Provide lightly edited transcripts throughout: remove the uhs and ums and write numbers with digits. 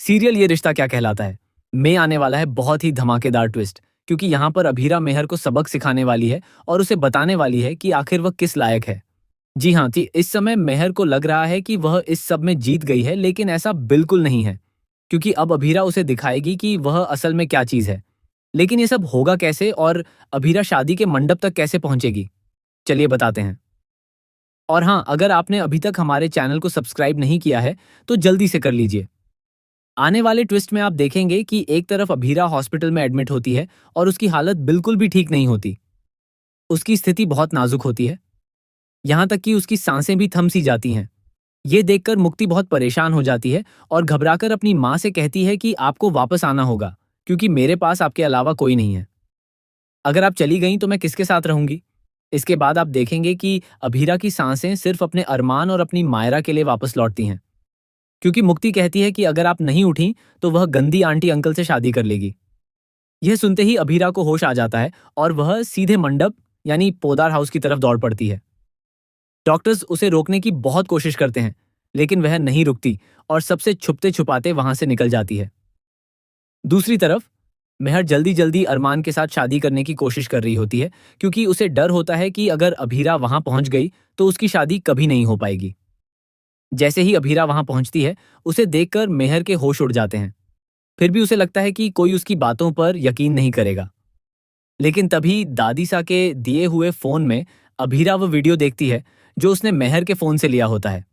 Serial ये रिश्ता क्या कहलाता है में आने वाला है बहुत ही धमाकेदार ट्विस्ट, क्योंकि यहाँ पर अभीरा मेहर को सबक सिखाने वाली है और उसे बताने वाली है कि आखिर वह किस लायक है। जी हाँ, कि इस समय मेहर को लग रहा है कि वह इस सब में जीत गई है, लेकिन ऐसा बिल्कुल नहीं है, क्योंकि अब अभीरा उसे दिखाएगी कि वह असल में क्या चीज है। लेकिन ये सब होगा कैसे और अभीरा शादी के मंडप तक कैसे पहुंचेगी, चलिए बताते हैं। और हाँ, अगर आपने अभी तक हमारे चैनल को सब्सक्राइब नहीं किया है तो जल्दी से कर लीजिए। आने वाले ट्विस्ट में आप देखेंगे कि एक तरफ अभीरा हॉस्पिटल में एडमिट होती है और उसकी हालत बिल्कुल भी ठीक नहीं होती। उसकी स्थिति बहुत नाजुक होती है, यहाँ तक कि उसकी सांसें भी थम सी जाती हैं। ये देखकर मुक्ति बहुत परेशान हो जाती है और घबराकर अपनी माँ से कहती है कि आपको वापस आना होगा, क्योंकि मेरे पास आपके अलावा कोई नहीं है। अगर आप चली गईं तो मैं किसके साथ रहूंगी? इसके बाद आप देखेंगे कि अभीरा की सांसें सिर्फ अपने अरमान और अपनी मायरा के लिए वापस लौटती हैं, क्योंकि मुक्ति कहती है कि अगर आप नहीं उठी तो वह गंदी आंटी अंकल से शादी कर लेगी। यह सुनते ही अभीरा को होश आ जाता है और वह सीधे मंडप यानी पोदार हाउस की तरफ दौड़ पड़ती है। डॉक्टर्स उसे रोकने की बहुत कोशिश करते हैं, लेकिन वह नहीं रुकती और सबसे छुपते छुपाते वहां से निकल जाती है। दूसरी तरफ मेहर जल्दी जल्दी अरमान के साथ शादी करने की कोशिश कर रही होती है, क्योंकि उसे डर होता है कि अगर अभीरा वहां पहुंच गई तो उसकी शादी कभी नहीं हो पाएगी। जैसे ही अभीरा वहां पहुंचती है, उसे देखकर मेहर के होश उड़ जाते हैं। फिर भी उसे लगता है कि कोई उसकी बातों पर यकीन नहीं करेगा। लेकिन तभी दादीसा के दिए हुए फोन में अभीरा वो वीडियो देखती है जो उसने मेहर के फोन से लिया होता है।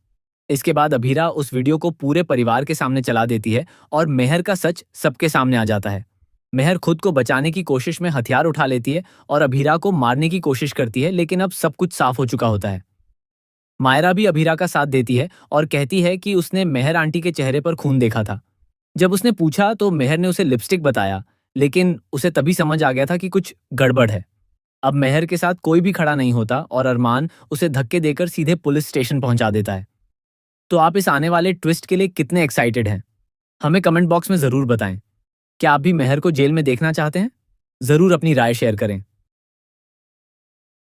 इसके बाद अभीरा उस वीडियो को पूरे परिवार के सामने चला देती है और मेहर का सच सबके सामने आ जाता है। मेहर खुद को बचाने की कोशिश में हथियार उठा लेती है और अभीरा को मारने की कोशिश करती है, लेकिन अब सब कुछ साफ हो चुका होता है। मायरा भी अभीरा का साथ देती है और कहती है कि उसने मेहर आंटी के चेहरे पर खून देखा था। जब उसने पूछा तो मेहर ने उसे लिपस्टिक बताया, लेकिन उसे तभी समझ आ गया था कि कुछ गड़बड़ है। अब मेहर के साथ कोई भी खड़ा नहीं होता और अरमान उसे धक्के देकर सीधे पुलिस स्टेशन पहुंचा देता है। तो आप इस आने वाले ट्विस्ट के लिए कितने एक्साइटेड हैं? हमें कमेंट बॉक्स में ज़रूर बताएं। क्या आप भी मेहर को जेल में देखना चाहते हैं? ज़रूर अपनी राय शेयर करें।